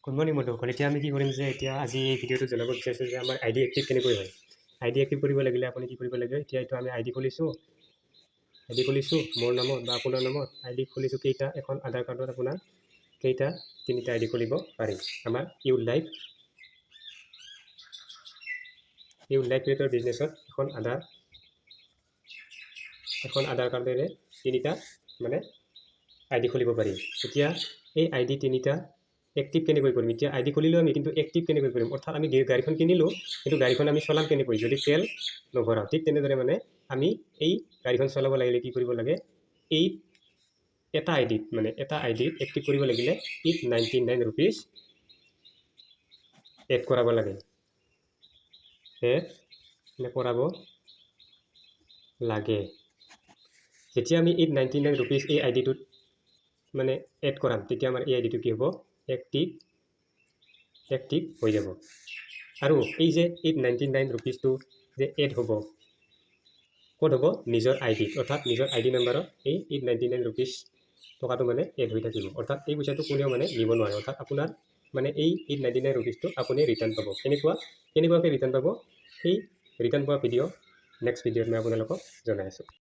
Good morning বন্ধুসকল। এতিয়া আমি কি কৰিম যে এতিয়া আজি এই ভিডিঅ'টো জনাব বিচাৰিছোঁ যে আমাৰ আইডি এক্টিভ কেনেকৈ হয়। আইডি এক্টিভ কৰিব লাগিলে আপুনি কি কৰিব লাগে, এতিয়া এইটো আমি আইডি খুলিছোঁ মোৰ নামত বা আপোনাৰ নামত আইডি খুলিছোঁ কেইটা, এখন আধাৰ কাৰ্ডত আপোনাৰ কেইটা, তিনিটা আইডি খুলিব পাৰি। আমাৰ ইউথ লাইফ ক্ৰিয়েটৰ বিজনেছত এখন আধাৰ কাৰ্ডেৰে তিনিটা মানে আইডি খুলিব পাৰি। এতিয়া এই আইডি তিনিটা এক্টিভ কেনেকৈ কৰিম, এতিয়া আইডি খুলিলোঁ আমি, কিন্তু এক্টিভ কেনেকৈ কৰিম, অৰ্থাৎ আমি গাড়ীখন কিনিলোঁ কিন্তু গাড়ীখন আমি চলাম কেনেকৈ যদি তেল নভৰাওঁ। ঠিক তেনেদৰে মানে আমি এই গাড়ীখন চলাব লাগিলে কি কৰিব লাগে, এই এটা আইডিত এক্টিভ কৰিব লাগিলে 899 rupees এড কৰাব লাগে, যেতিয়া আমি 899 rupees এই আইডিটোত মানে এড কৰাম, তেতিয়া আমাৰ এই আইডিটো কি হ'ব, এক্টিভ হৈ যাব। আৰু এই যে 899 rupeesটো যে এড হ'ব, ক'ত হ'ব, নিজৰ আইডিত, অৰ্থাৎ নিজৰ আইডি নাম্বাৰত এই 899 rupees টকাটো মানে এড হৈ থাকিব। অৰ্থাৎ এই পইচাটো কোনেও মানে নিব নোৱাৰে, অৰ্থাৎ আপোনাৰ মানে এই 899 rupeesটো আপুনি ৰিটাৰ্ণ পাব। কেনেকুৱাকৈ ৰিটাৰ্ণ পাব, সেই ৰিটাৰ্ণ পোৱা ভিডিঅ' নেক্সট ভিডিঅ'ত মই আপোনালোকক জনাই আছোঁ।